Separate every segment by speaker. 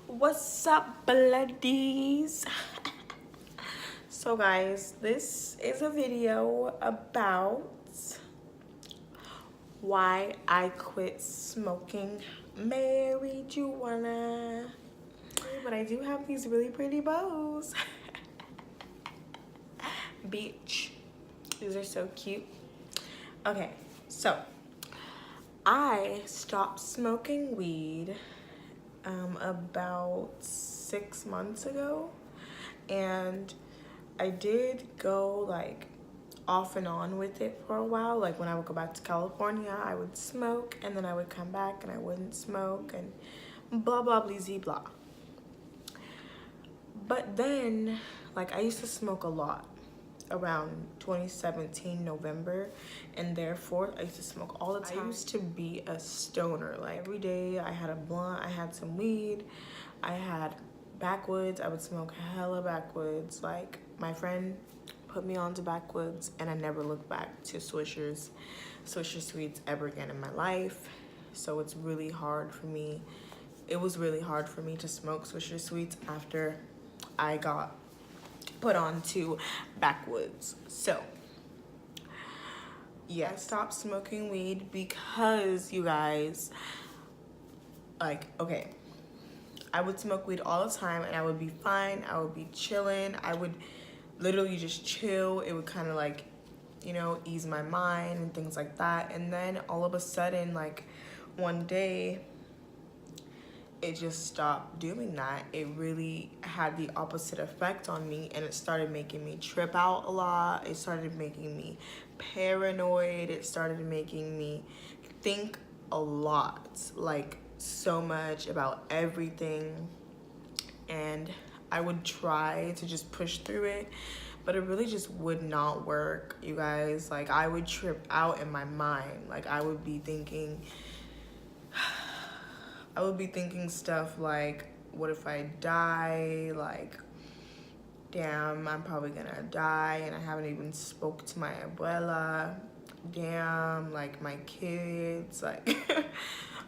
Speaker 1: What's up, bloodies? So guys, this is a video about why I quit smoking marijuana. But I do have these really pretty bows. Beach. These are so cute. Okay, so I stopped smoking weed about 6 months ago, and I did go like off and on with it for a while. Like when I would go back to California, I would smoke, and then I would come back and I wouldn't smoke, and blah blah blah blah. But then, like, I used to smoke a lot around 2017 November, and therefore I used to smoke all the time. I used to be a stoner. Like every day I had a blunt, I had some weed, I had backwoods. I would smoke hella backwoods. Like my friend put me onto backwoods, and I never looked back to Swisher Sweets ever again in my life. So it's really hard for me. It was really hard for me to smoke Swisher Sweets after I got put on to backwoods. So yeah, I stopped smoking weed because, you guys, like, okay, I would smoke weed all the time and I would be fine. I would be chilling. I would literally just chill. It would kind of like, you know, ease my mind and things like that. And then all of a sudden, like one day, it just stopped doing that. It really had the opposite effect on me, and it started making me trip out a lot. It started making me paranoid. It started making me think a lot, like so much about everything. And I would try to just push through it, but it really just would not work, you guys. Like I would trip out in my mind. Like I would be thinking stuff like, what if I die? Like, damn, I'm probably gonna die and I haven't even spoke to my abuela. Damn, like my kids, like,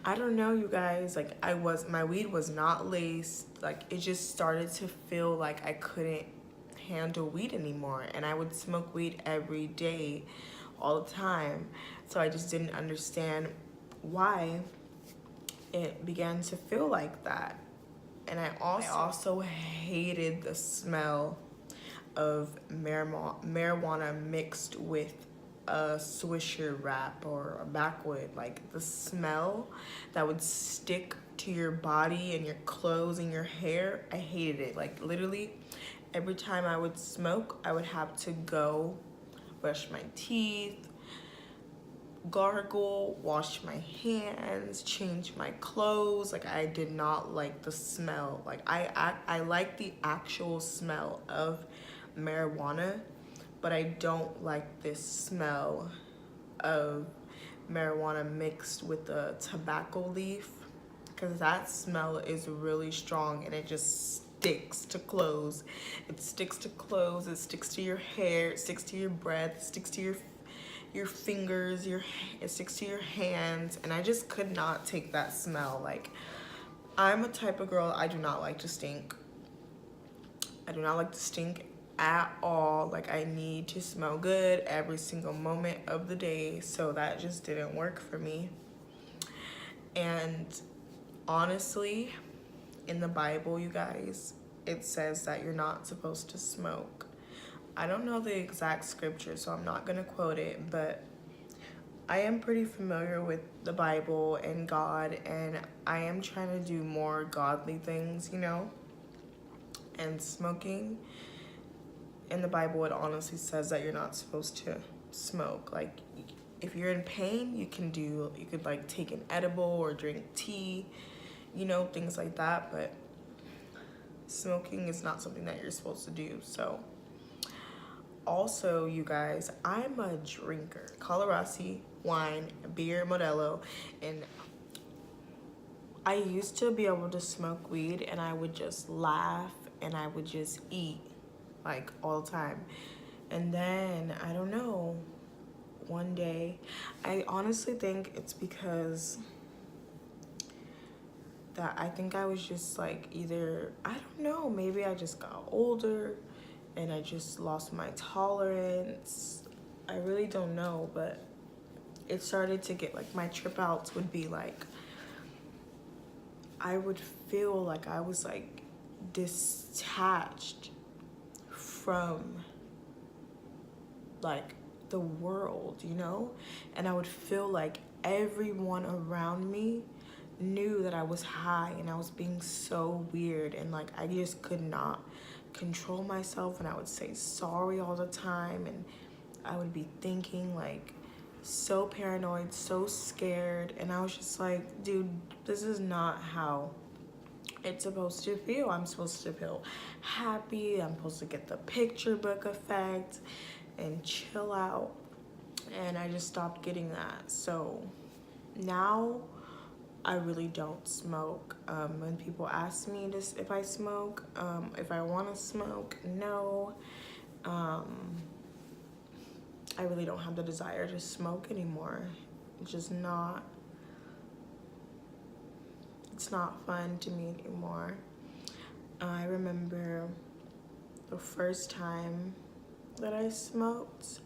Speaker 1: I don't know, you guys. Like my weed was not laced. Like it just started to feel like I couldn't handle weed anymore. And I would smoke weed every day, all the time. So I just didn't understand why it began to feel like that. And I also hated the smell of marijuana mixed with a Swisher wrap or a backwood. Like the smell that would stick to your body and your clothes and your hair, I hated it. Like literally every time I would smoke, I would have to go brush my teeth, gargle, wash my hands, change my clothes. Like I did not like the smell. Like I like the actual smell of marijuana, but I don't like this smell of marijuana mixed with the tobacco leaf, because that smell is really strong and it just sticks to clothes. It sticks to clothes, it sticks to your hair, it sticks to your breath, it sticks to your fingers, it sticks to your hands, and I just could not take that smell. Like I'm a type of girl, I do not like to stink. I do not like to stink at all. Like I need to smell good every single moment of the day, so that just didn't work for me. And honestly, in the Bible, you guys, it says that you're not supposed to smoke. I don't know the exact scripture, so I'm not gonna quote it, but I am pretty familiar with the Bible and God, and I am trying to do more godly things, you know? And smoking, in the Bible, it honestly says that you're not supposed to smoke. Like, if you're in pain, you could like take an edible or drink tea, you know, things like that, but smoking is not something that you're supposed to do. So also, you guys, I'm a drinker. Colorasi, wine, beer, Modelo, and I used to be able to smoke weed and I would just laugh and I would just eat like all the time. And then, I don't know, one day, I honestly think it's because that I think I was just like either, I don't know, maybe I just got older and I just lost my tolerance. I really don't know, but it started to get like my trip outs would be like, I would feel like I was like detached from like the world, you know? And I would feel like everyone around me knew that I was high and I was being so weird, and like I just could not control myself, and I would say sorry all the time, and I would be thinking like so paranoid, so scared, and I was just like, dude, this is not how it's supposed to feel. I'm supposed to feel happy. I'm supposed to get the picture book effect and chill out. And I just stopped getting that. So now I really don't smoke. When people ask me this, if I smoke, if I want to smoke, no. I really don't have the desire to smoke anymore. It's just not, it's not fun to me anymore. I remember the first time that I smoked,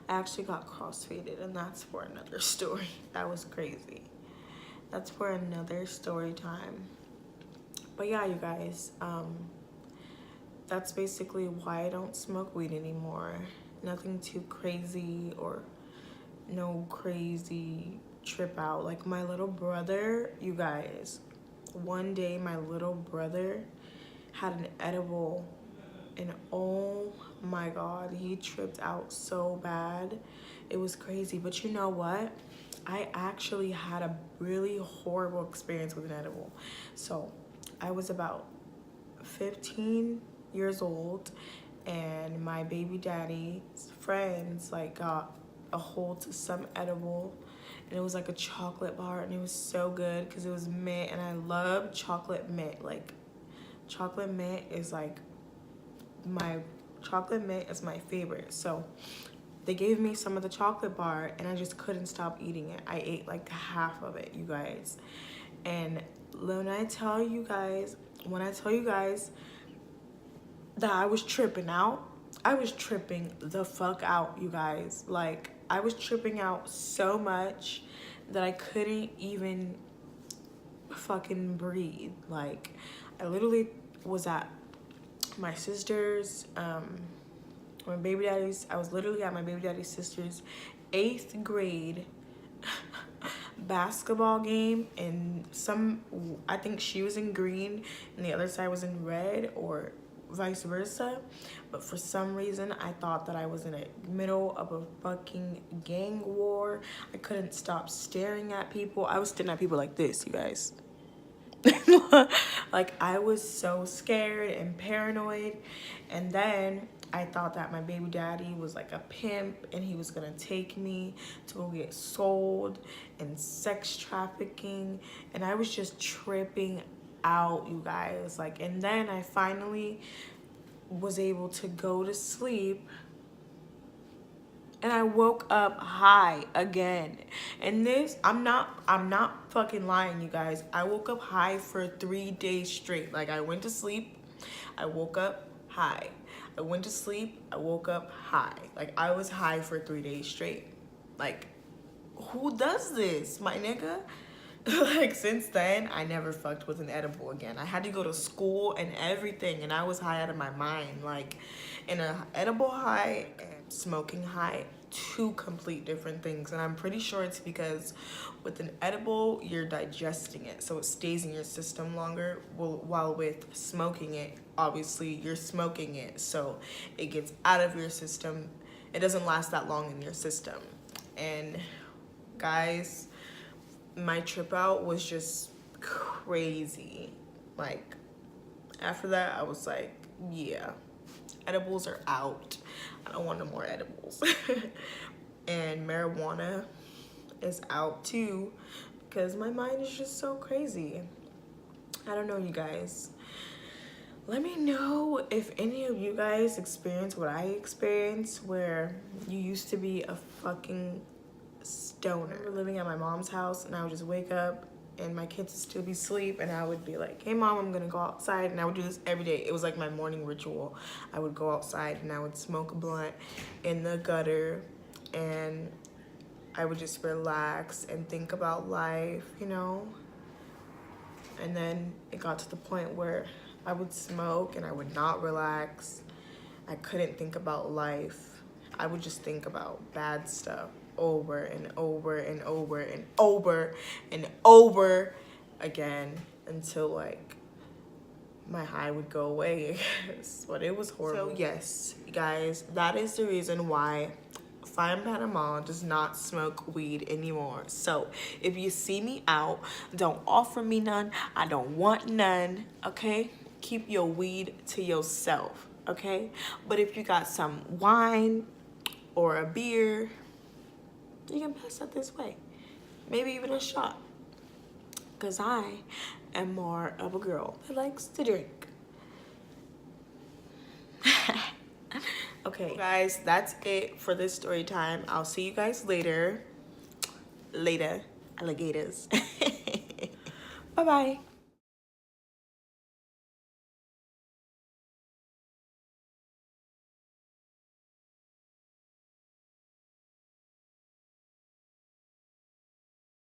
Speaker 1: I actually got crossfaded, and that's for another story. That was crazy. That's for another story time. But yeah, you guys, that's basically why I don't smoke weed anymore. Nothing too crazy or no crazy trip out. Like my little brother, you guys, one day my little brother had an edible, and oh my God, he tripped out so bad. It was crazy. But you know what? I actually had a really horrible experience with an edible. So I was about 15 years old, and my baby daddy's friends like got a hold to some edible, and it was like a chocolate bar, and it was so good because it was mint, and I love chocolate mint. Like chocolate mint is like my favorite. So they gave me some of the chocolate bar, and I just couldn't stop eating it. I ate like half of it, you guys. And when I tell you guys that I was tripping out, I was tripping the fuck out, you guys. Like I was tripping out so much that I couldn't even fucking breathe. Like I literally was at my sister's, I was literally at my baby daddy's sister's 8th grade basketball game, and I think she was in green and the other side was in red, or vice versa. But for some reason I thought that I was in the middle of a fucking gang war. I couldn't stop staring at people. I was staring at people like this, you guys. Like I was so scared and paranoid. And then I thought that my baby daddy was like a pimp, and he was gonna take me to go get sold and sex trafficking, and I was just tripping out, you guys. Like, and then I finally was able to go to sleep, and I woke up high again. And this, I'm not fucking lying, you guys. I woke up high for 3 days straight. Like I went to sleep, I woke up high. I went to sleep, I woke up high. Like I was high for 3 days straight. Like who does this, my nigga? Like since then, I never fucked with an edible again. I had to go to school and everything, and I was high out of my mind. Like in an edible high and smoking high, two complete different things. And I'm pretty sure it's because with an edible, you're digesting it, so it stays in your system longer. While with smoking it, obviously you're smoking it, so it gets out of your system. It doesn't last that long in your system. And guys, my trip out was just crazy. Like after that, I was like, yeah, edibles are out. I don't want no more edibles. And marijuana is out too, because my mind is just so crazy. I don't know, you guys. Let me know if any of you guys experience what I experienced, where you used to be a fucking stoner. I remember living at my mom's house, and I would just wake up and my kids would still be asleep, and I would be like, hey mom, I'm gonna go outside. And I would do this every day. It was like my morning ritual. I would go outside and I would smoke a blunt in the gutter, and I would just relax and think about life, you know. And then it got to the point where I would smoke and I would not relax. I couldn't think about life. I would just think about bad stuff over and over and over and over and over again until like my high would go away, I guess. But it was horrible. So yes, guys, that is the reason why Fine Panama does not smoke weed anymore. So if you see me out, don't offer me none. I don't want none, okay? Keep your weed to yourself, okay? But if you got some wine or a beer, you can pass that this way. Maybe even a shot. Because I am more of a girl that likes to drink. Okay, guys, that's it for this story time. I'll see you guys later. Later, alligators. Bye-bye.